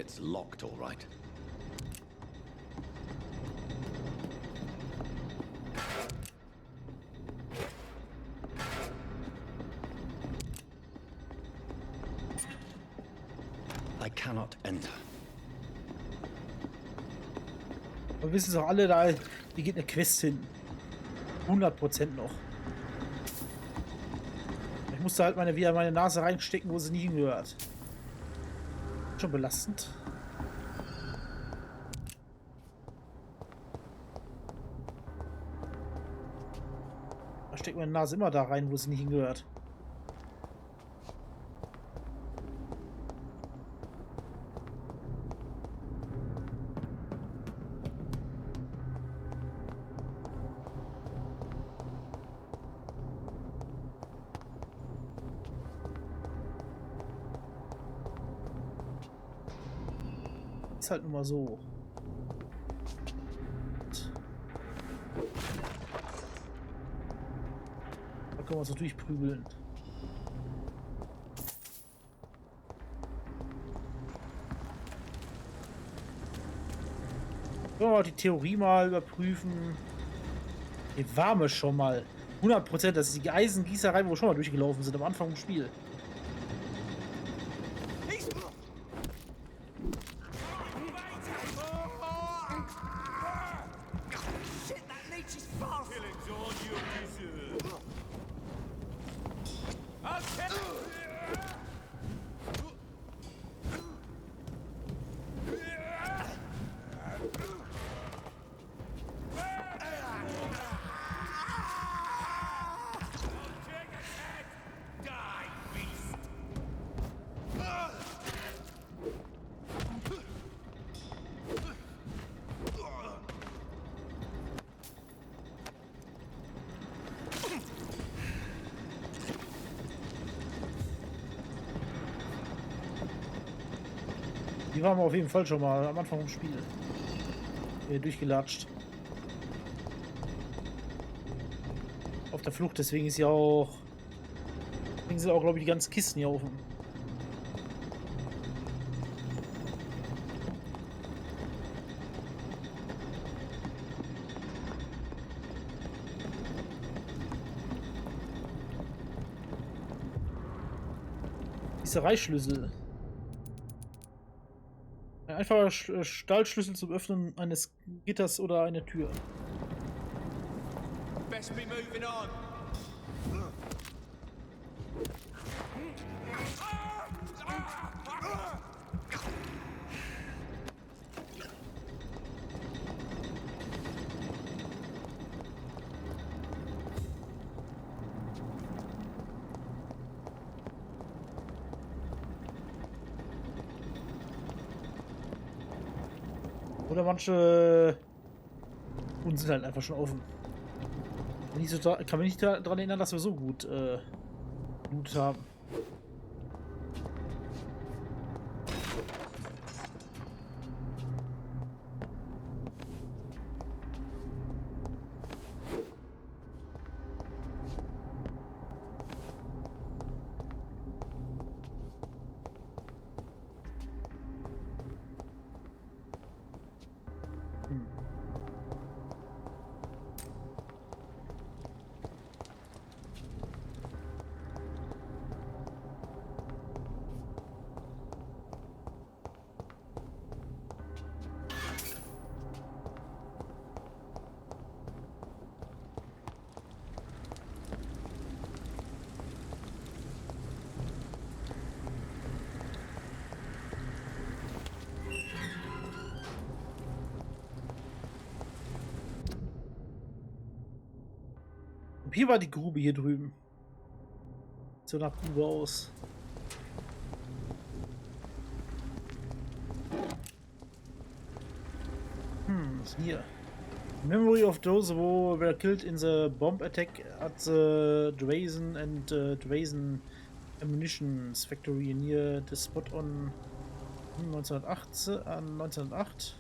It's locked, all right. I cannot enter. Wir wissen es auch alle, da die geht eine Quest hin. 100% noch. Ich musste halt wieder meine Nase reinstecken, wo sie nie hingehört. Schon belastend. Da steckt meine Nase immer da rein, wo sie nicht hingehört. Ist halt nun mal so. Da können wir uns so durchprügeln. Können wir mal die Theorie mal überprüfen. Die warme schon mal. 100%, das ist die Eisengießerei, wo wir schon mal durchgelaufen sind am Anfang des Spiels. Die waren wir auf jeden Fall schon mal am Anfang des Spiels. Durchgelatscht. Auf der Flucht, deswegen ist ja auch. Deswegen sind auch, glaube ich, die ganzen Kisten hier offen. Reichschlüssel. Ein einfacher Stahlschlüssel zum Öffnen eines Gitters oder einer Tür. Best be moving on. Oder manche Uhren sind halt einfach schon offen. Kann mich nicht daran erinnern, dass wir so gut Loot haben. Hier war die Grube hier drüben. So nach Grube aus. Was ist denn hier? Memory of those who were killed in the bomb attack at the Drazen and Drazen Ammunition Factory near the spot on 1908.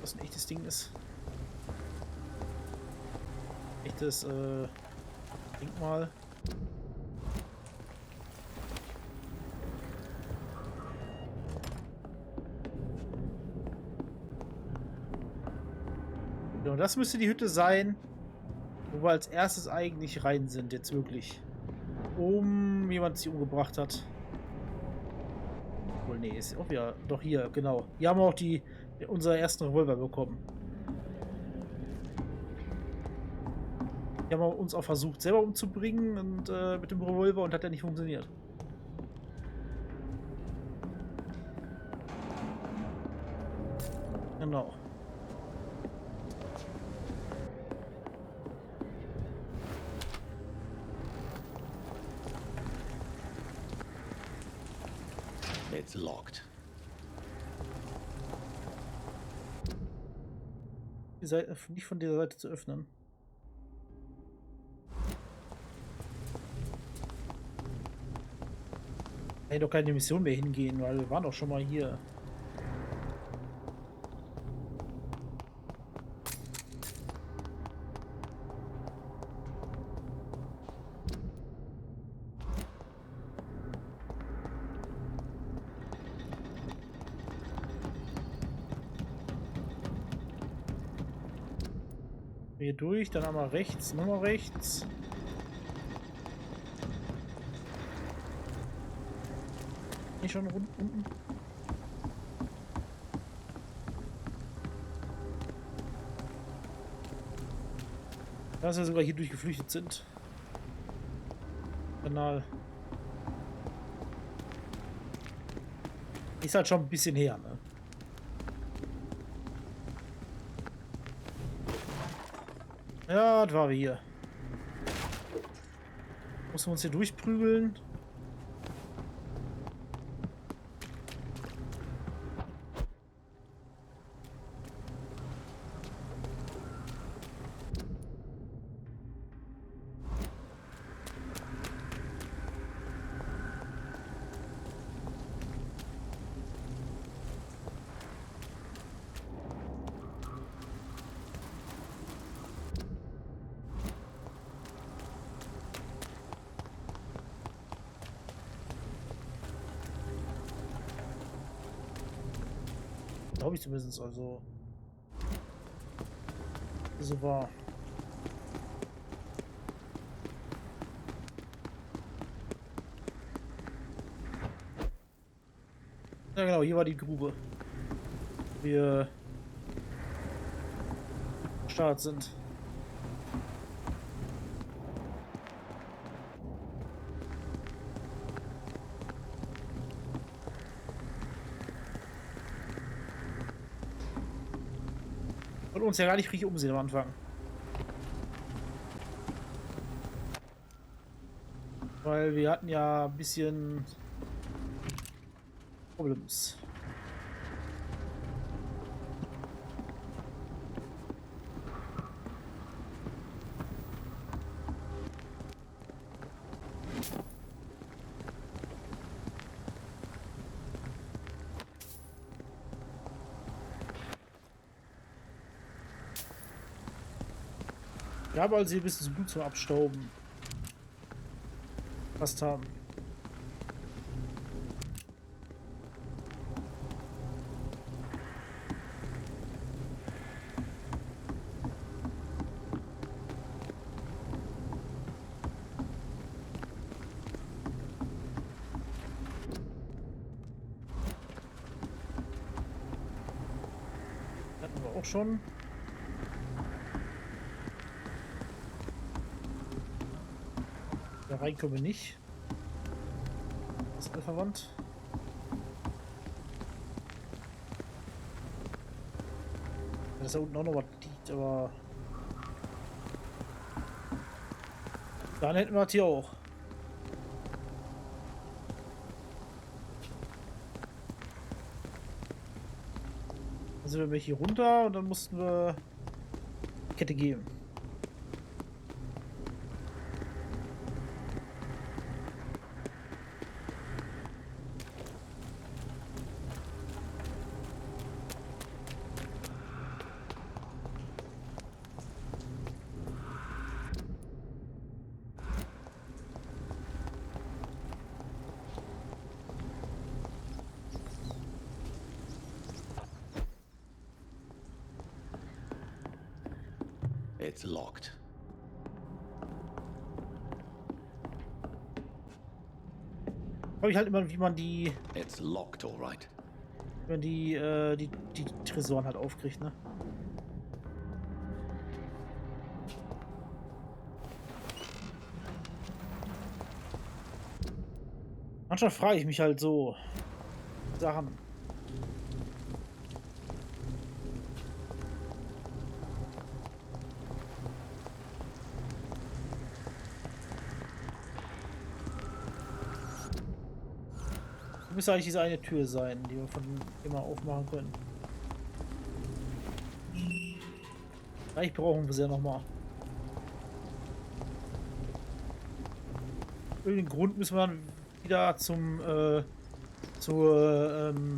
Was ein echtes Ding ist. Echtes Denk mal. So, das müsste die Hütte sein, wo wir als erstes eigentlich rein sind, jetzt wirklich. Jemand sie umgebracht hat. Obwohl, nee, ist auch wieder. Doch hier, genau. Hier haben wir auch unseren ersten Revolver bekommen. Hier haben wir uns auch versucht, selber umzubringen und mit dem Revolver und hat ja nicht funktioniert. Genau. It's locked. Die Seite, nicht von dieser Seite zu öffnen. Kann ich doch keine Mission mehr hingehen, weil wir waren doch schon mal hier. Hier durch, dann einmal rechts, nochmal rechts. Nicht schon unten? Dass wir sogar hier durchgeflüchtet sind. Kanal. Ist halt schon ein bisschen her, ne? Ja, das war wir hier. Müssen wir uns hier durchprügeln. Glaube ich zumindest, also. So war. Ja genau, hier war die Grube. Wir gestartet sind. Und uns ja gar nicht richtig umsehen am Anfang. Weil wir hatten ja ein bisschen Problems. Ich habe also hier ein bisschen Blut zum Abstauben. Fast haben. Hatten wir auch schon. Da rein können wir nicht. Das ist verwandt. Da ist da unten auch noch was liegt, aber dann hätten wir das hier auch. Dann sind wir hier runter und dann mussten wir Kette gehen. It's locked. Frage ich halt immer, wie man die, It's locked, all right. wie man die Tresoren halt aufkriegt, ne? Manchmal frage ich mich halt so Sachen. Müsste eigentlich diese eine Tür sein, die wir von immer aufmachen können. Vielleicht brauchen wir sie ja nochmal. Irgendeinen Grund müssen wir dann wieder zur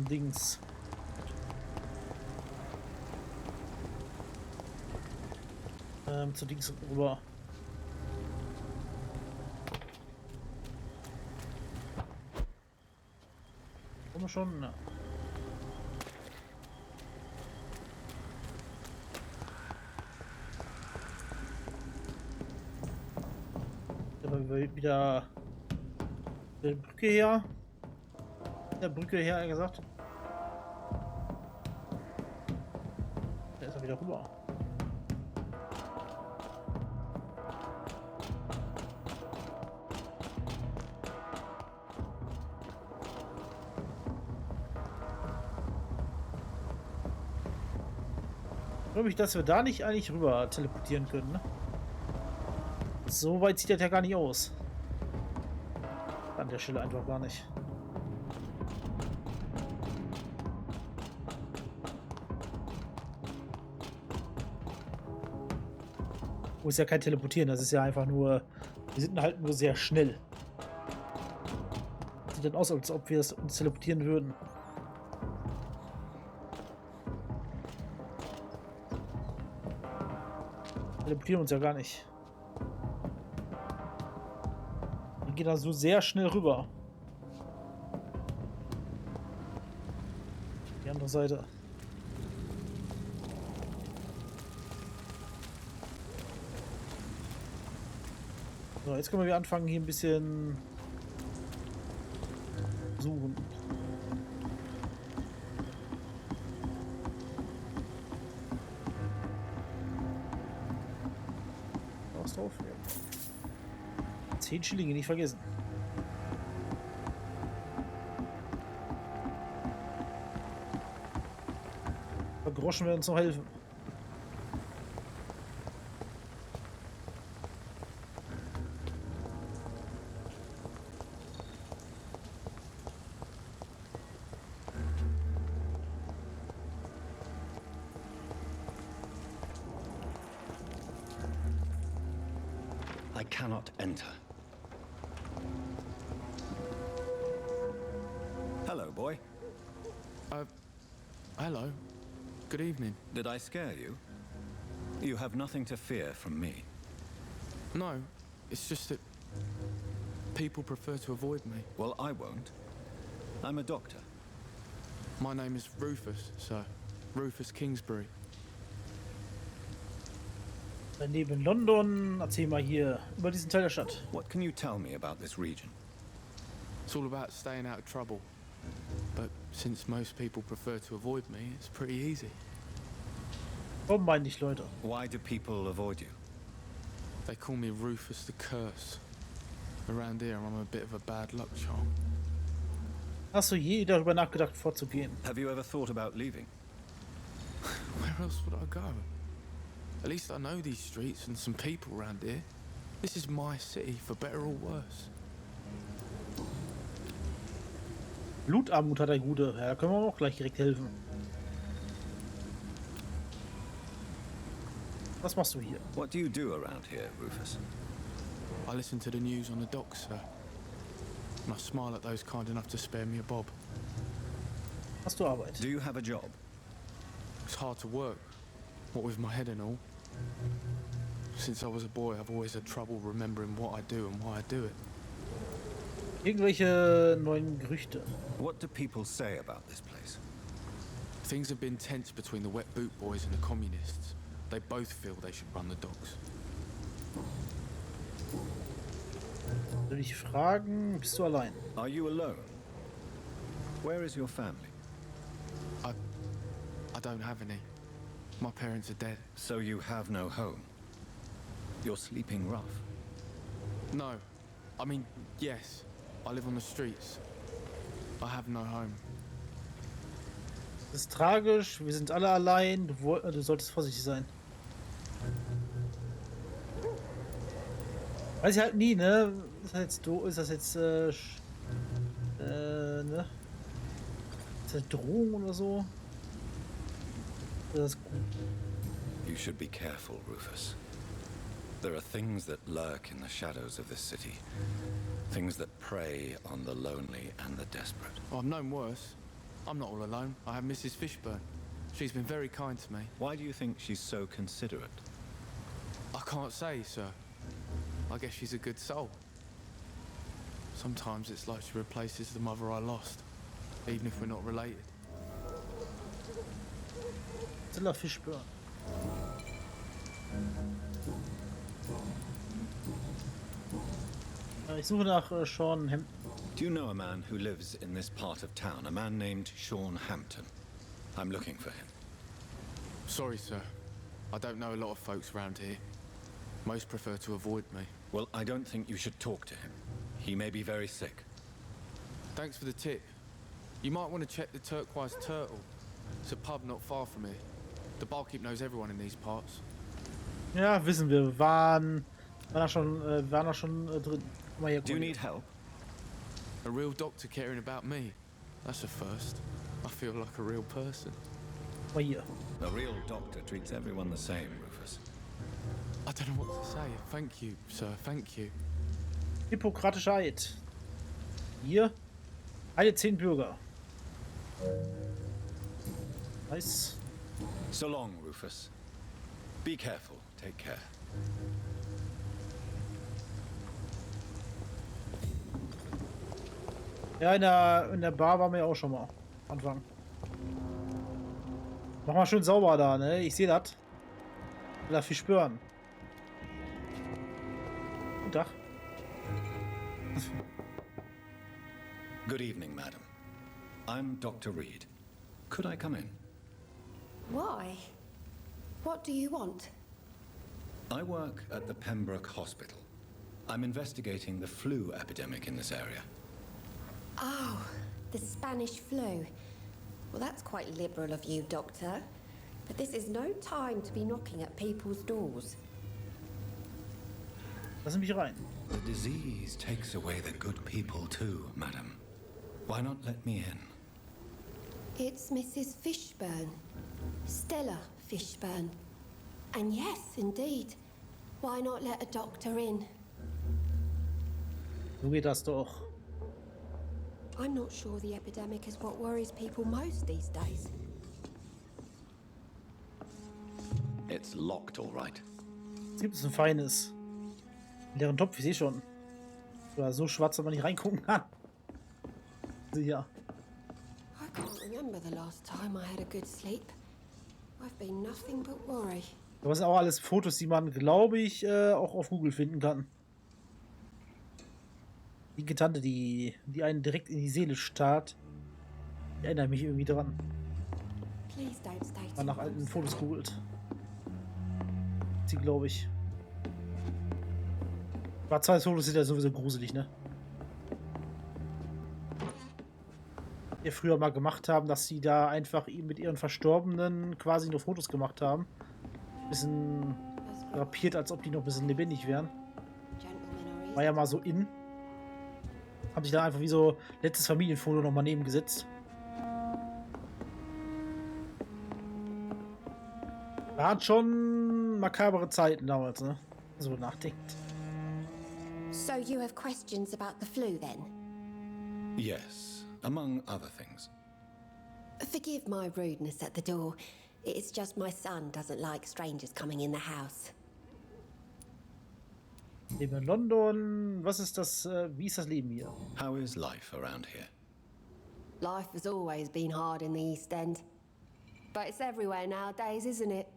Dings. Zu Dings rüber. Kommen wir schon? Na. Wieder der Brücke her. Der Brücke her, gesagt. Da ist er wieder rüber. Glaube ich, dass wir da nicht eigentlich rüber teleportieren können, ne? So weit sieht das ja gar nicht aus. An der Stelle einfach gar nicht. Wo ist ja kein Teleportieren, das ist ja einfach nur. Wir sind halt nur sehr schnell. Sieht dann aus, als ob wir uns teleportieren würden. Teleportieren uns ja gar nicht. Wir gehen da so sehr schnell rüber. Die andere Seite. So, jetzt können wir anfangen, hier ein bisschen suchen. Was drauf? 10 Schillinge nicht vergessen. Groschen werden uns noch helfen. I cannot enter. Hello, boy. Hello. Good evening. Did I scare you? You have nothing to fear from me. No, it's just that people prefer to avoid me. Well, I won't. I'm a doctor. My name is Rufus, sir. Rufus Kingsbury. Neben London, erzähl mal hier über diesen Teil der Stadt. What can you tell me about this region? It's all about staying out of trouble. But since most people prefer to avoid me, it's pretty easy. Warum meinen dich Leute? Why do people avoid you? They call me Rufus the Curse. Around here, I'm a bit of a bad luck charm. Hast du je darüber nachgedacht, vorzugehen? Have you ever thought about leaving? Where else would I go? At least I know these streets and some people around here. This is my city, for better or worse. Blutarmut hat der Gute. Ja, da können wir auch gleich direkt helfen. Was machst du hier? What do you do around here, Rufus? I listen to the news on the docks, sir. And I smile at those kind enough to spare me a bob. Hast du Arbeit? Do you have a job? It's hard to work, what with my head and all. Since I was a boy, I've always had trouble remembering what I do and why I do it. Irgendwelche neuen Gerüchte. What do people say about this place? Things have been tense between the wet boot boys and the communists. They both feel they should run the dogs. Soll ich fragen, bist du allein? Are you alone? Where is your family? I don't have any. My parents are dead. So you have no home. You're sleeping rough. No. I mean, yes. I live on the streets. I have no home. Das ist tragisch, wir sind alle allein, du solltest vorsichtig sein. Weiß ich halt nie, ne? Ist das jetzt, ne? Ist das Drohung oder so? Das ist gut. You should be careful, Rufus. There are things that lurk in the shadows of this city. Things that prey on the lonely and the desperate. Oh, I've known worse. I'm not all alone. I have Mrs. Fishburne. She's been very kind to me. Why do you think she's so considerate? I can't say, sir. I guess she's a good soul. Sometimes it's like she replaces the mother I lost, even if we're not related. Zilla Fishburne. Ich suche nach Sean Hampton. Do you know a man who lives in this part of town? A man named Sean Hampton. I'm looking for him. Sorry, sir. I don't know a lot of folks around here. Most prefer to avoid me. Well, I don't think you should talk to him. He may be very sick. Thanks for the tip. You might want to check the Turquoise Turtle. It's a pub not far from here. The barkeep knows everyone in these parts. Ja, wissen wir. Waren da schon drin. Guck mal hier, Do you need help? A real doctor caring about me. That's a first. I feel like a real person. Guck mal hier. A real doctor treats everyone the same, Rufus. I don't know what to say. Thank you, sir. Thank you. Hippokratischer Eid. Hier. Alle 10 Bürger. Nice. So long, Rufus. Be careful. Take care. Ja, in der Bar waren wir auch schon mal. Anfang. Mach mal schön sauber da, ne? Ich sehe das. Will da viel spüren. Guten Tag. Good evening, madam. I'm Dr. Reed. Could I come in? Why? What do you want? I work at the Pembroke Hospital. I'm investigating the flu epidemic in this area. Oh, the Spanish flu. Well, that's quite liberal of you, Doctor. But this is no time to be knocking at people's doors. Lass mich rein. The disease takes away the good people too, madam. Why not let me in? It's Mrs. Fishburne. Stella Fishburne. And yes, indeed. Why not let a doctor in? So geht das doch. I'm not sure the epidemic is what worries people most these days. It's locked, all right. Jetzt gibt es ein feines. Leeren Topf, ich sehe schon. Oder so schwarz, dass man nicht reingucken kann. Ja. I can't remember the last time I had a good sleep. I've been nothing but worry. Das sind auch alles Fotos, die man, glaube ich, auch auf Google finden kann. Die Tante, die einen direkt in die Seele starrt. Ich erinnere mich irgendwie dran. Please don't stay Mal nach alten Fotos googelt. Sie, glaube ich. War zwei Fotos sind ja sowieso gruselig, ne? Die früher mal gemacht haben, dass sie da einfach mit ihren Verstorbenen quasi nur Fotos gemacht haben. Bisschen rapiert, als ob die noch ein bisschen lebendig wären. War ja mal so in. Haben sich da einfach wie so letztes Familienfoto nochmal nebengesetzt. Waren schon makabere Zeiten damals, ne? So nachdenkt. So you have questions about the flu then? Yes, among other things. Forgive my rudeness at the door. It's just my son doesn't like strangers coming in the house. Leben in London. Was ist das? Wie ist das Leben hier? How is life around here? Life has always been hard in the East End. But it's everywhere nowadays, isn't it?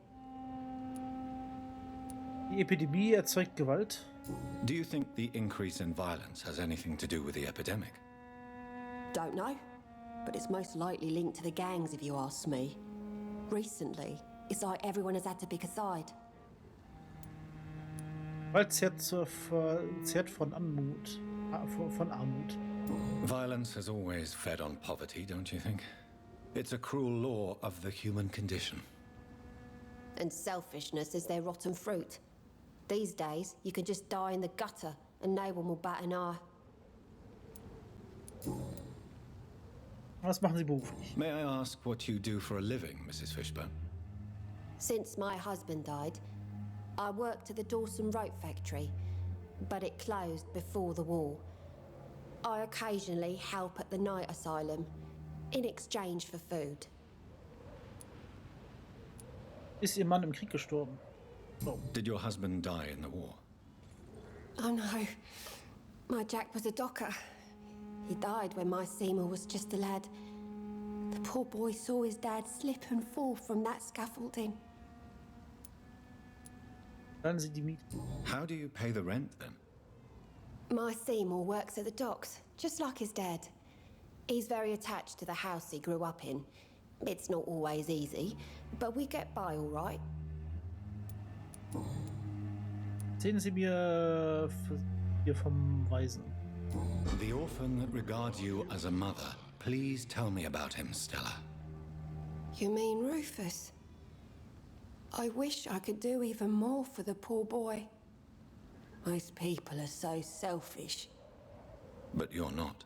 Die Epidemie erzeugt Gewalt. Do you think the increase in violence has anything to do with the epidemic? Don't know, but it's most likely linked to the gangs if you ask me. Recently, it's like everyone has had to pick a side. Gewalt zehrt von Anmut. Von Armut. Violence has always fed on poverty, don't you think? It's a cruel law of the human condition. And selfishness is their rotten fruit. These days, you can just die in the gutter and no one will bat an eye. Was machen Sie beruflich? May I ask what you do for a living, Mrs. Fishburne? Since my husband died, I worked at the Dawson Rope factory, but it closed before the war. I occasionally help at the night asylum, in exchange for food. Ist Ihr Mann im Krieg gestorben? Oh. Did your husband die in the war? Oh no, my Jack was a docker. He died when my Seymour was just a lad. The poor boy saw his dad slip and fall from that scaffolding. Zahlen Sie die Miete. How do you pay the rent then? My Seymour works at the docks, just like his dad. He's very attached to the house he grew up in. It's not always easy, but we get by all right. Erzählen Sie mir hier vom Waisen. The orphan that regards you as a mother. Please tell me about him, Stella. You mean Rufus? I wish I could do even more for the poor boy. Most people are so selfish. But you're not.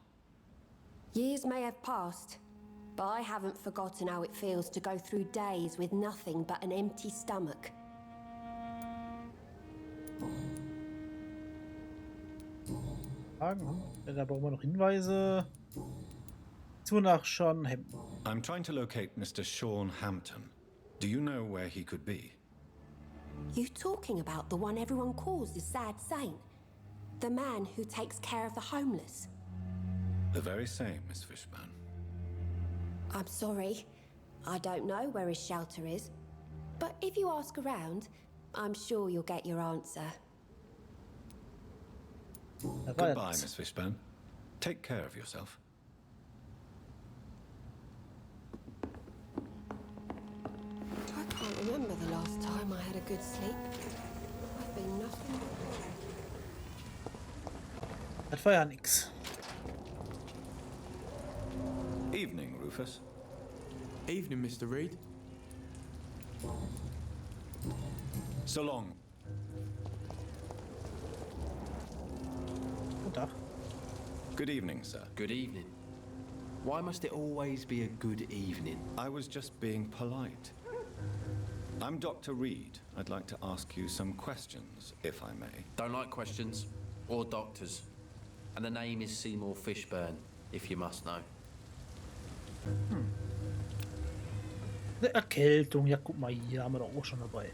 Years may have passed, but I haven't forgotten how it feels to go through days with nothing but an empty stomach. Fragen? Da brauchen wir noch Hinweise. Zu nach Sean Hampton. I'm trying to locate Mr. Sean Hampton. Do you know where he could be? You talking about the one everyone calls the sad saint? The man who takes care of the homeless? The very same, Miss Fishburne. I'm sorry. I don't know where his shelter is. But if you ask around, I'm sure you'll get your answer. Goodbye, Miss Fishburne. Take care of yourself. I can't remember the last time I had a good sleep. I've been nothing but... Das war ja nix. Evening, Rufus. Evening, Mr. Reed. So long. Guten Tag. Good evening, sir. Good evening. Why must it always be a good evening? I was just being polite. I'm Dr. Reed. I'd like to ask you some questions, if I may. Don't like questions or doctors. And the name is Seymour Fishburne, if you must know. Eine Erkältung. Ja, guck mal, hier haben wir doch auch schon dabei.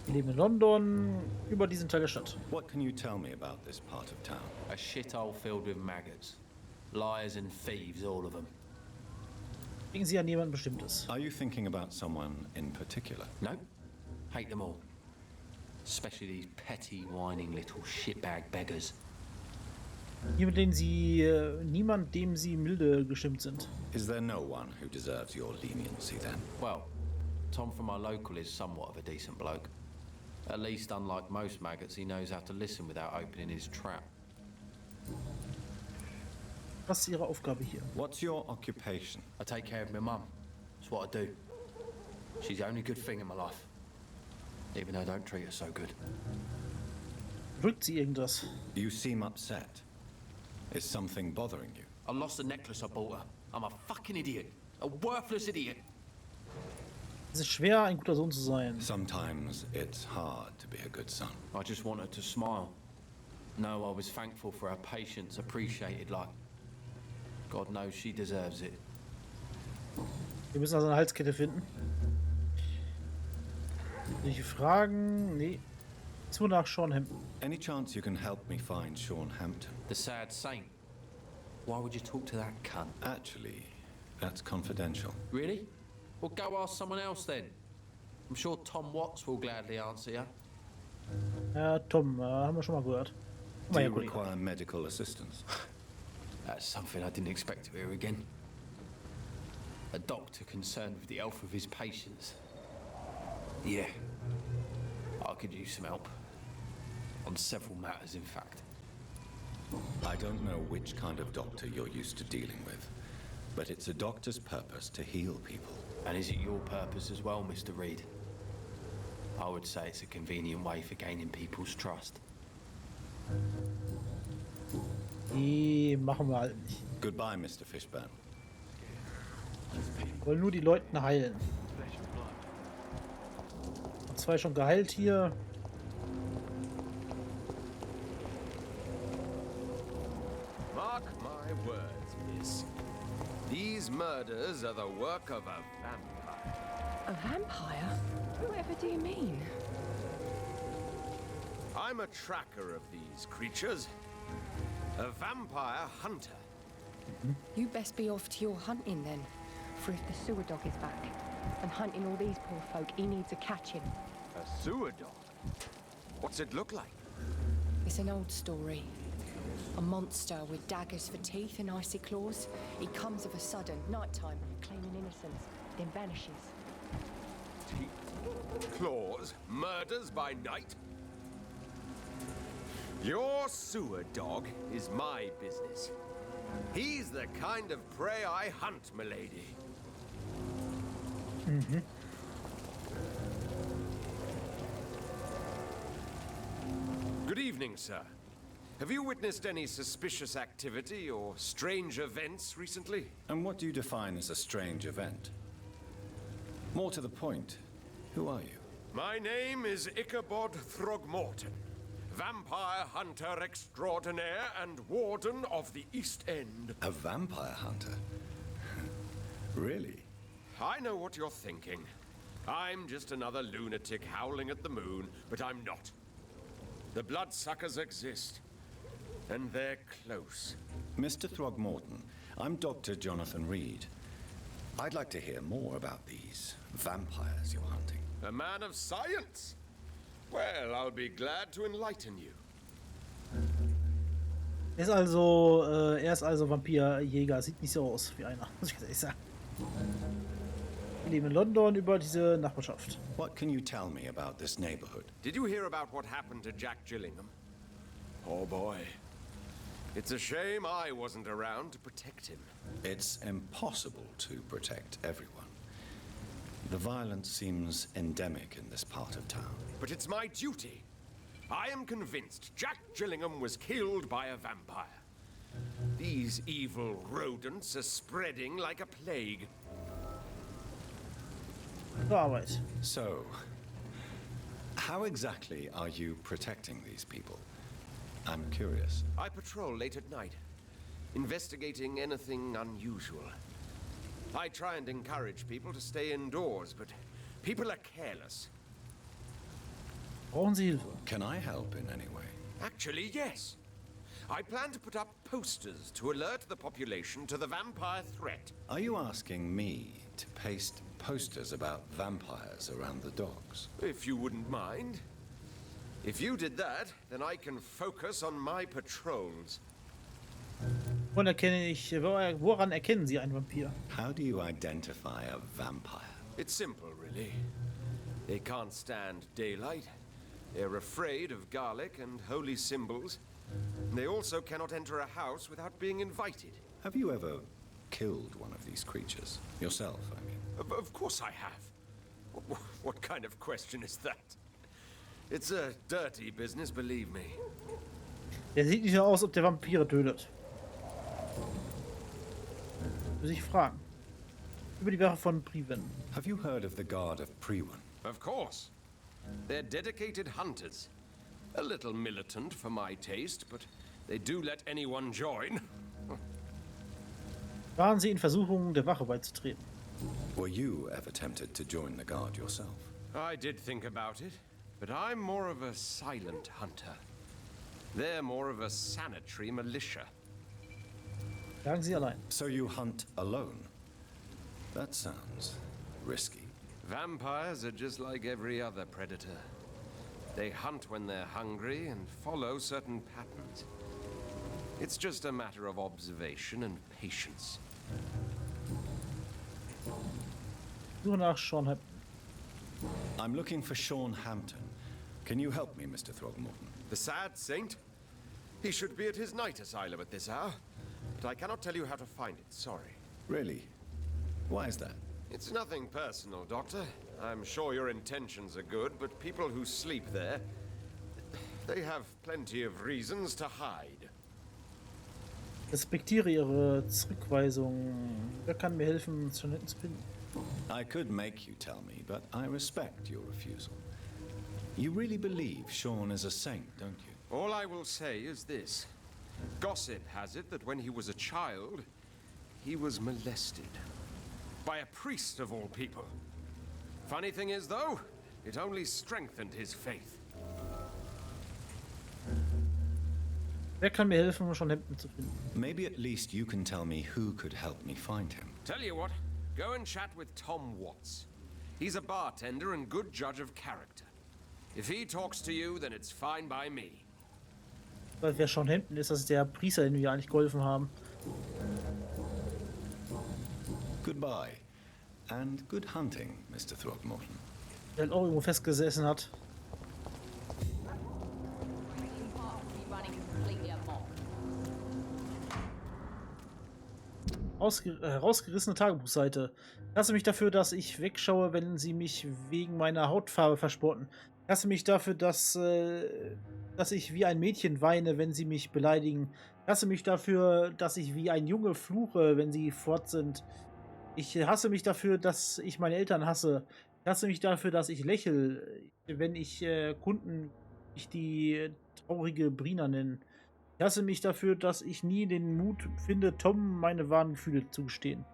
Wir leben in London, über diesen Teil der Stadt. What can you tell me about this part of town? A shithole filled with maggots. Liars and thieves, all of them. Denken Sie an jemanden Bestimmtes? Are you thinking about someone in particular? No? Hate them all. Especially these petty, whining little shitbag beggars. Jemand, den Sie, niemand, dem Sie milde gestimmt sind. Is there no one who deserves your leniency then? Well, Tom from our local is somewhat of a decent bloke. At least, unlike most maggots, he knows how to listen without opening his trap. Was ist Ihre Aufgabe hier? What's your occupation? I take care of my mum. That's what I do. She's the only good thing in my life. Even though I don't treat her so good. Drückt Sie irgendwas? You seem upset. Is something bothering you? I lost the necklace I bought her. I'm a fucking idiot. A worthless idiot. Es ist schwer, ein guter Sohn zu sein. Sometimes it's hard to be a good son. I just want her to smile. No, I was thankful for her patience, appreciated like... God knows she deserves it. Wir müssen also eine Halskette finden. Welche Fragen? Nee. Zu nach Sean Hampton. Any chance you can help me find Sean Hampton? The sad saint. Why would you talk to that cunt? Actually, that's confidential. Really? Well, go ask someone else then. I'm sure Tom Watts will gladly answer you. Tom, haben wir schon mal gehört. Do Mal you her Kollege. require medical assistance? That's something I didn't expect to hear again. A doctor concerned with the health of his patients. Yeah. I could use some help. On several matters, in fact. I don't know which kind of doctor you're used to dealing with, but it's a doctor's purpose to heal people. And is it your purpose as well, Mr. Reed? I would say it's a convenient way for gaining people's trust. Die machen wir halt nicht. Goodbye, Mr. Fishburne. Wollen nur die Leute heilen. Zwei schon geheilt hier. Mark my words, miss. These murders are the work of a vampire. A vampire? Whatever do you mean? I'm a tracker of these creatures. A vampire hunter. You best be off to your hunting then. For if the sewer dog is back and hunting all these poor folk, he needs a catching. A sewer dog? What's it look like? It's an old story. A monster with daggers for teeth and icy claws. He comes of a sudden, nighttime, claiming innocence, then vanishes. Teeth, claws, murders by night? Your sewer dog is my business. He's the kind of prey I hunt, milady. Good evening, sir. Have you witnessed any suspicious activity or strange events recently? And what do you define as a strange event? More to the point, who are you? My name is Ichabod Throgmorton, vampire hunter extraordinaire and warden of the East End. A vampire hunter? Really? I know what you're thinking. I'm just another lunatic howling at the moon, but I'm not. The bloodsuckers exist, and they're close. Mr. Throgmorton, I'm Dr. Jonathan Reed. I'd like to hear more about these vampires you're hunting. A man of science? Well, I'll be glad to enlighten you. Er ist also Vampirjäger. Sieht nicht so aus wie einer, muss ich ganz ehrlich sagen. Wir leben in London über diese Nachbarschaft. What can you tell me about this neighborhood? Did you hear about what happened to Jack Gillingham? Oh boy. It's a shame I wasn't around to protect him. It's impossible to protect everyone. The violence seems endemic in this part of town. But it's my duty. I am convinced Jack Gillingham was killed by a vampire. These evil rodents are spreading like a plague. Zur Arbeit. So, how exactly are you protecting these people? I'm curious. I patrol late at night, investigating anything unusual. I try and encourage people to stay indoors, but people are careless. Brauchen Sie Hilfe? Can I help in any way? Actually, yes. I plan to put up posters to alert the population to the vampire threat. Are you asking me to paste posters about vampires around the docks? If you wouldn't mind. If you did that, then I can focus on my patrols. Woran erkennen Sie einen Vampir? How do you identify a vampire? It's simple, really. They can't stand daylight. They're afraid of garlic and holy symbols. They also cannot enter a house without being invited. Have you ever killed one of these creatures? Yourself, I mean. Of course I have. What kind of question is that? It's a dirty business, believe me. Der sieht nicht so aus, ob der Vampire tötet. Muss ich fragen. Über die Wache von Priven. Have you heard of the Guard of Priwen? Of course. They're dedicated hunters. A little militant for my taste, but they do let anyone join. Waren Sie in Versuchung, der Wache beizutreten? Were you ever tempted to join the Guard yourself? I did think about it, but I'm more of a silent hunter. They're more of a sanitary militia. Jagen Sie allein. So you hunt alone? That sounds risky. Vampires are just like every other predator. They hunt when they're hungry and follow certain patterns. It's just a matter of observation and patience. Suche nach Sean Hampton. I'm looking for Sean Hampton. Can you help me, Mr. Throgmorton? The sad saint? He should be at his night asylum at this hour. But I cannot tell you how to find it, sorry. Really? Why is that? It's nothing personal, Doctor. I'm sure your intentions are good, but people who sleep there, they have plenty of reasons to hide. Respektiere Ihre Zurückweisung. Wer kann mir helfen, Sean Hampton zu finden? I could make you tell me, but I respect your refusal. You really believe Sean is a saint, don't you? All I will say is this. Gossip has it that when he was a child, he was molested. By a priest of all people. Funny thing is, though, it only strengthened his faith. Wer kann mir helfen, Sean Hampton zu finden? Maybe at least you can tell me who could help me find him. Tell you what, go and chat with Tom Watts. He's a bartender and good judge of character. If he talks to you, then it's fine by me. Weil wer Sean Hampton ist, das ist der Priester, den wir eigentlich geholfen haben. Goodbye. And good hunting, Mr. Throgmorton. Der halt auch irgendwo festgesessen hat. Rausgerissene Tagebuchseite. Ich hasse mich dafür, dass ich wegschaue, wenn sie mich wegen meiner Hautfarbe verspotten. Ich hasse mich dafür, dass ich wie ein Mädchen weine, wenn sie mich beleidigen. Ich hasse mich dafür, dass ich wie ein Junge fluche, wenn sie fort sind. Ich hasse mich dafür, dass ich meine Eltern hasse. Ich hasse mich dafür, dass ich lächle, wenn ich Kunden die traurige Brina nennen. Ich hasse mich dafür, dass ich nie den Mut finde, Tom meine wahren Gefühle zu gestehen.